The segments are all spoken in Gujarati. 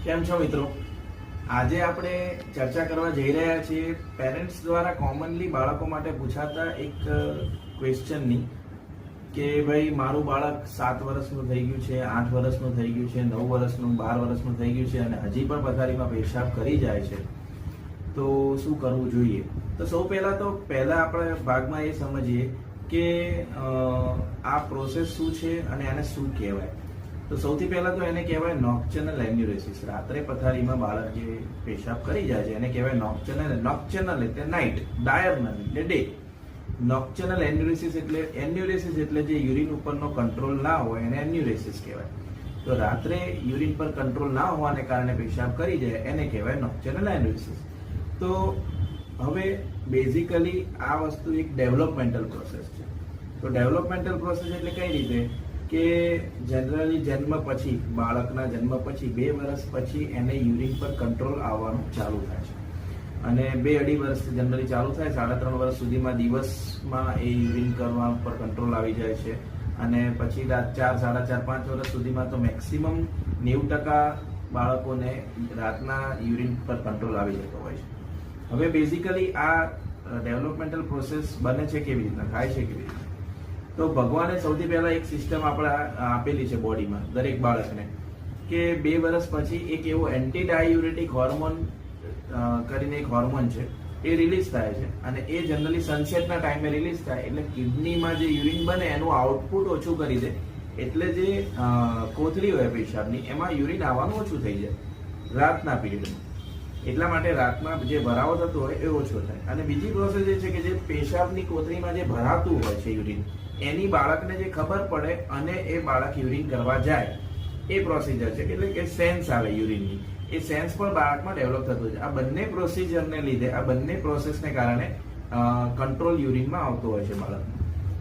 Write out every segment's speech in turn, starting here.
કેમ છો મિત્રો? આજે આપણે ચર્ચા કરવા જઈ રહ્યા છીએ પેરેન્ટ્સ દ્વારા કોમનલી બાળકો માટે પૂછાતા એક ક્વેશ્ચનની કે ભાઈ મારું બાળક 7 વર્ષનું થઈ ગયું છે, 8 વર્ષનું થઈ ગયું છે, 9 વર્ષનું, 12 વર્ષનું થઈ ગયું છે અને હજી પણ પથારીમાં પેશાબ કરી જાય છે, તો શું કરવું જોઈએ? તો સૌ પહેલા આપણે ભાગમાં એ સમજીએ કે આ પ્રોસેસ શું છે અને આને શું કહેવાય. તો સૌથી પહેલા તો એને કહેવાય નોક્ટર્નલ એન્યુરેસિસ. રાત્રે પથારીમાં બાળક જે પેશાબ કરી જાય છે એને કહેવાય નોક્ટર્નલ એટલે નાઇટ, ડાયર્નલ એટલે ડે. નોક્ટર્નલ એન્યુરેસિસ એટલે જે યુરિન ઉપરનો કંટ્રોલ ના હોય એને એન્યુરેસિસ કહેવાય. તો રાત્રે યુરિન પર કંટ્રોલ ના હોવાને કારણે પેશાબ કરી જાય એને કહેવાય નોક્ટર્નલ એન્યુરેસિસ. તો હવે બેઝિકલી આ વસ્તુ એક ડેવલપમેન્ટલ પ્રોસેસ છે. તો ડેવલપમેન્ટલ પ્રોસેસ એટલે કઈ રીતે કે જનરલી જન્મ પછી, બાળકના જન્મ પછી 2 વર્ષ પછી એને યુરિન પર કંટ્રોલ આવવાનું ચાલુ થાય છે અને 2-2.5 વર્ષથી જનરલી ચાલુ થાય. 3.5 વર્ષ સુધીમાં દિવસમાં એ યુરિન કરવા પર કંટ્રોલ આવી જાય છે અને પછી 4, 4.5, 5 વર્ષ સુધીમાં તો મેક્સિમમ 90% બાળકોને રાતના યુરિન પર કંટ્રોલ આવી જતો હોય છે. હવે બેઝિકલી આ ડેવલપમેન્ટલ પ્રોસેસ બને છે કેવી રીતના, થાય છે કેવી રીતના? તો ભગવાને સૌથી પહેલા એક સિસ્ટમ આપણે આપેલી છે બોડીમાં દરેક બાળકને કે 2 વર્ષ પછી એક એવો એન્ટી ડાયુરેટિક હોર્મોન કરીને એક હોર્મોન છે એ રિલીઝ થાય છે અને એ જનરલી સનસેટના ટાઈમે રિલીઝ થાય એટલે કિડનીમાં જે યુરિન બને એનું આઉટપુટ ઓછું કરી દે, એટલે જે કોથળી હોય પેશાબની એમાં યુરિન આવવાનું ઓછું થઈ જાય રાતના પીરિયડમાં. એટલા માટે રાતમાં જે ભરાવો થતો હોય એ ઓછો થાય. અને બીજી પ્રોસેસ એ છે કે જે પેશાબની કોથળીમાં જે ભરાતું હોય છે યુરિન, એની બાળકને જે ખબર પડે અને એ બાળક યુરિન કરવા જાય એ પ્રોસિજર છે, એટલે કે સેન્સ આવે યુરિનની. એ સેન્સ પણ બાળકમાં ડેવલપ થતું છે. આ બંને પ્રોસિજરને લીધે, આ બંને પ્રોસેસને કારણે કંટ્રોલ યુરિનમાં આવતો હોય છે બાળકમાં.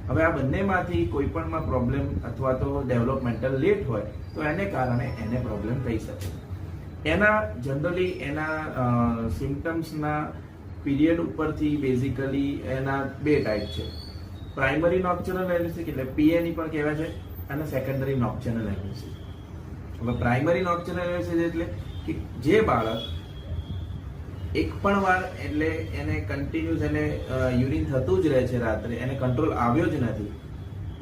હવે આ બંનેમાંથી કોઈ પણમાં પ્રોબ્લેમ અથવા તો ડેવલપમેન્ટલ લેટ હોય તો એને કારણે એને પ્રોબ્લેમ થઈ શકે. એના જનરલી એના સિમ્ટમ્સના પીરિયડ ઉપરથી બેઝિકલી એના 2 ટાઈપ છે. પ્રાઇમરી નોક્ટર્નલ એન્યુરેસિસ એટલે PNE પણ કહેવાય છે અને સેકન્ડરી નોક્ટર્નલ એન્યુરેસિસ. હવે પ્રાઇમરી નોક્ટર્નલ એન્યુરેસિસ એટલે કે જે બાળક એક પણ વાર એટલે એને કન્ટિન્યુઅસ એને યુરિન થતું જ રહે છે રાત્રે, એને કંટ્રોલ આવ્યો જ નથી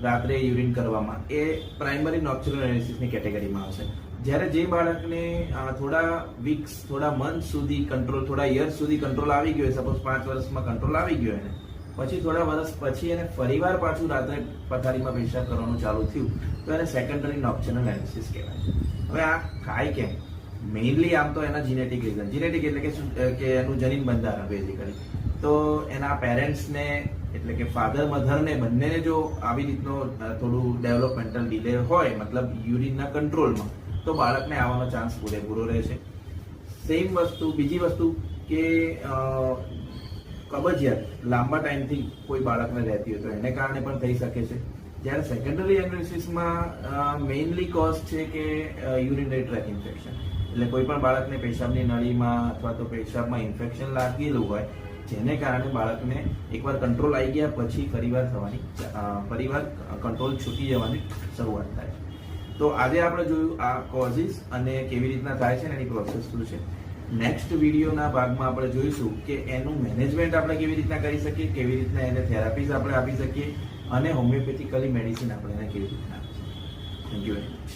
રાત્રે યુરિન કરવામાં, એ પ્રાઇમરી નોક્ટર્નલ એન્યુરેસિસની કેટેગરીમાં આવશે. જ્યારે જે બાળકને થોડા વીક્સ, થોડા મંથ સુધી કંટ્રોલ, થોડા યર્સ સુધી કંટ્રોલ આવી ગયો, સપોઝ 5 વર્ષમાં કંટ્રોલ આવી ગયો એને, પછી થોડા વર્ષ પછી એને ફરીવાર પાછું રાત્રે પથારીમાં પેશાબ કરવાનું ચાલુ થયું તો એને સેકન્ડરી નોક્ટર્નલ એન્યુરેસિસ કહેવાય. હવે આ થાય કેમ? મેઇનલી આમ તો એના જીનેટિક રીઝન. જીનેટિક એટલે કે એનું જનીન બંધારણ બેઝિકલી. તો એના પેરેન્ટ્સને એટલે કે ફાધર મધરને બંનેને જો આવી રીતનો થોડું ડેવલપમેન્ટલ ડિલે હોય, મતલબ યુરિનના કંટ્રોલમાં, તો બાળકને આવવાનો ચાન્સ પૂરેપૂરો રહે છે. સેમ વસ્તુ, બીજી વસ્તુ કે કબજિયાત લાંબા ટાઈમથી કોઈ બાળકને રહેતી હોય તો એને કારણે પણ થઈ શકે છે. જ્યારે સેકન્ડરી એન્યુરેસિસમાં મેઇનલી કોઝ છે કે યુરિનરી ટ્રેક ઇન્ફેક્શન, એટલે કોઈ પણ બાળકને પેશાબની નળીમાં અથવા તો પેશાબમાં ઇન્ફેક્શન લાગેલું હોય જેને કારણે બાળકને એકવાર કંટ્રોલ આવી ગયા પછી ફરીવાર કંટ્રોલ છૂટી જવાની શરૂઆત થાય. તો આજે આપણે જોયું આ કોઝિસ અને કેવી રીતના થાય છે અને એની પ્રોસેસ શું છે. નેક્સ્ટ વિડીયોના ભાગમાં આપણે જોઈશું કે એનું મેનેજમેન્ટ આપણે કેવી રીતના કરી શકીએ, કેવી રીતના એને થેરાપીઝ આપણે આપી શકીએ અને હોમિયોપેથિકલી મેડિસિન આપણે એને કેવી રીતના આપી શકીએ. Thank you very much.